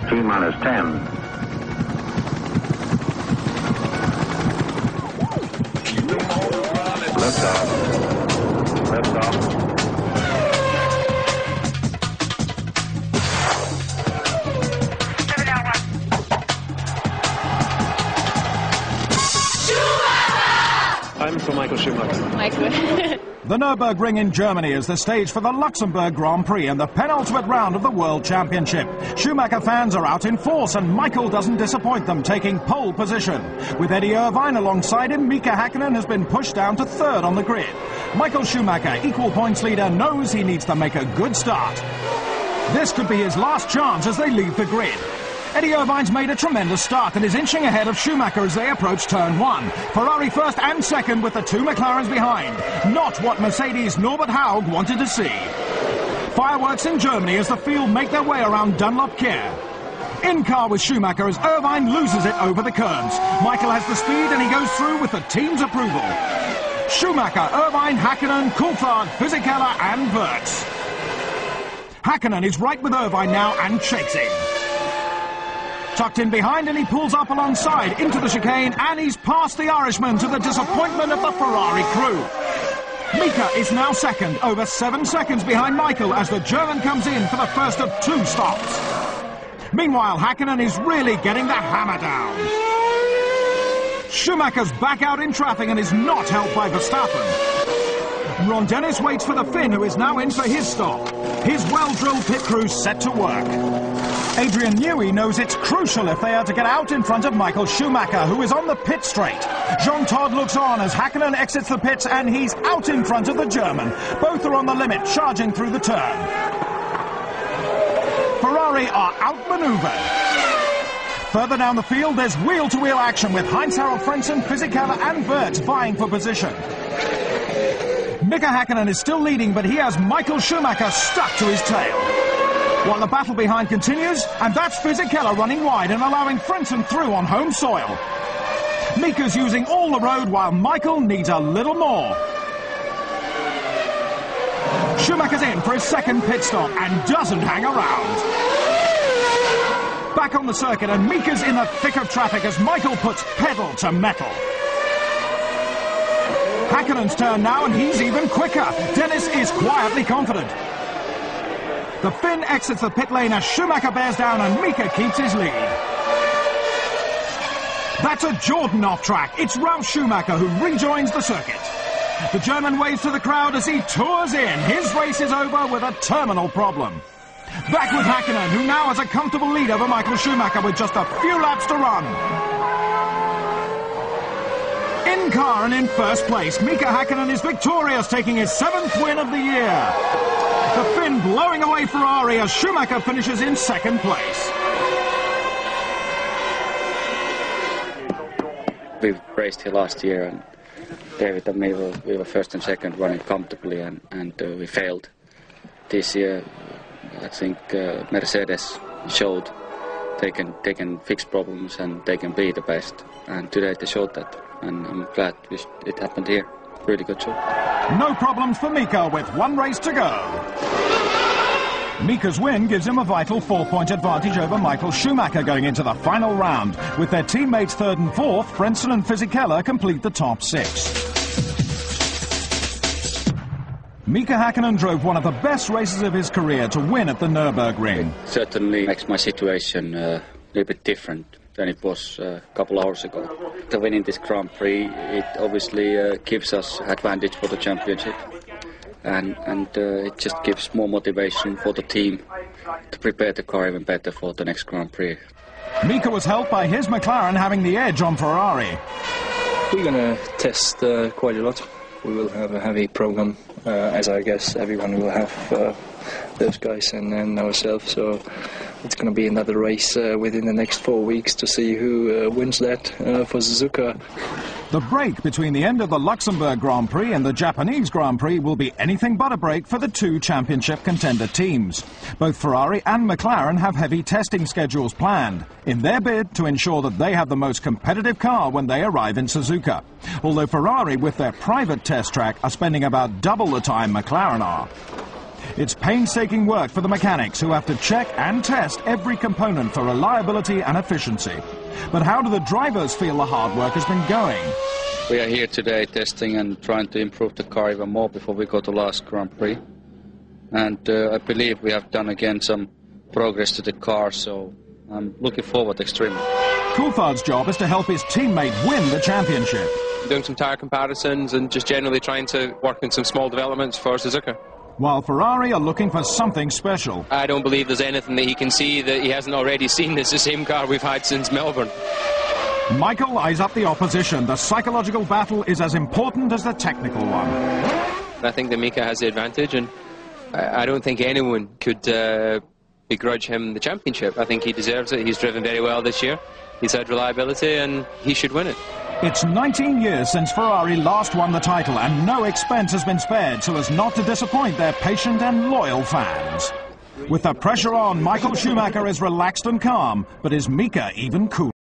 T-minus 10. Liftoff. Liftoff. I'm for Michael Schumacher. Michael. The Nürburg Ring in Germany is the stage for the Luxembourg Grand Prix and the penultimate round of the World Championship. Schumacher fans are out in force and Michael doesn't disappoint them, taking pole position. With Eddie Irvine alongside him, Mika Häkkinen has been pushed down to third on the grid. Michael Schumacher, equal points leader, knows he needs to make a good start. This could be his last chance as they leave the grid. Eddie Irvine's made a tremendous start and is inching ahead of Schumacher as they approach turn one. Ferrari first and second with the two McLarens behind. Not what Mercedes' Norbert Haug wanted to see. Fireworks in Germany as the field make their way around Dunlop Care. In car with Schumacher as Irvine loses it over the curbs. Michael has the speed and he goes through with the team's approval. Schumacher, Irvine, Häkkinen, Coulthard, Fisichella and Wirtz. Häkkinen is right with Irvine now and chasing. Tucked in behind and he pulls up alongside into the chicane and he's past the Irishman to the disappointment of the Ferrari crew. Mika is now second, over 7 seconds behind Michael as the German comes in for the first of 2 stops. Meanwhile, Häkkinen is really getting the hammer down. Schumacher's back out in traffic and is not helped by Verstappen. Ron Dennis waits for the Finn, who is now in for his stop. His well-drilled pit crew's set to work. Adrian Newey knows it's crucial if they are to get out in front of Michael Schumacher, who is on the pit straight. Jean Todt looks on as Häkkinen exits the pits and he's out in front of the German. Both are on the limit, charging through the turn. Ferrari are outmaneuvered. Further down the field, there's wheel-to-wheel action with Heinz-Harald Frentzen, Fisichella and Wirtz vying for position. Mika Häkkinen is still leading, but he has Michael Schumacher stuck to his tail. While the battle behind continues, and that's Fisichella running wide and allowing Frentzen through on home soil. Mika's using all the road while Michael needs a little more. Schumacher's in for his second pit stop and doesn't hang around. Back on the circuit and Mika's in the thick of traffic as Michael puts pedal to metal. Häkkinen's turn now and he's even quicker. Dennis is quietly confident. The Finn exits the pit lane as Schumacher bears down and Mika keeps his lead. That's a Jordan off track. It's Ralf Schumacher who rejoins the circuit. The German waves to the crowd as he tours in. His race is over with a terminal problem. Back with Häkkinen, who now has a comfortable lead over Michael Schumacher with just a few laps to run. In car and in first place, Mika Häkkinen is victorious, taking his 7th win of the year. The Finn blowing away Ferrari as Schumacher finishes in second place. We raced here last year and David and me we were first and second running comfortably and we failed. This year I think Mercedes showed they can fix problems and they can be the best, and today they showed that and I'm glad it happened here. Really good job. No problems for Mika with 1 race to go. Mika's win gives him a vital 4-point advantage over Michael Schumacher going into the final round. With their teammates 3rd and 4th, Frentzen and Fisichella complete the top 6. Mika Häkkinen drove one of the best races of his career to win at the Nürburg Ring. It certainly makes my situation a little bit different than it was a couple hours ago. To winning this Grand Prix, it obviously gives us advantage for the championship. And it just gives more motivation for the team to prepare the car even better for the next Grand Prix. Mika was helped by his McLaren having the edge on Ferrari. We're going to test quite a lot. We will have a heavy program, as I guess everyone will have, those guys and ourselves. So it's going to be another race within the next 4 weeks to see who wins that for Suzuka. The break between the end of the Luxembourg Grand Prix and the Japanese Grand Prix will be anything but a break for the 2 championship contender teams. Both Ferrari and McLaren have heavy testing schedules planned in their bid to ensure that they have the most competitive car when they arrive in Suzuka. Although Ferrari, with their private test track, are spending about double the time McLaren are. It's painstaking work for the mechanics who have to check and test every component for reliability and efficiency. But how do the drivers feel the hard work has been going? We are here today testing and trying to improve the car even more before we go to last Grand Prix. And I believe we have done again some progress to the car, so I'm looking forward extremely. Coulthard's job is to help his teammate win the championship. Doing some tyre comparisons and just generally trying to work on some small developments for Suzuka. While Ferrari are looking for something special. I don't believe there's anything that he can see that he hasn't already seen. It's the same car we've had since Melbourne. Michael eyes up the opposition. The psychological battle is as important as the technical one. I think that Mika has the advantage, and I don't think anyone could begrudge him the championship. I think he deserves it. He's driven very well this year. He's had reliability, and he should win it. It's 19 years since Ferrari last won the title, and no expense has been spared so as not to disappoint their patient and loyal fans. With the pressure on, Michael Schumacher is relaxed and calm, but is Mika even cooler?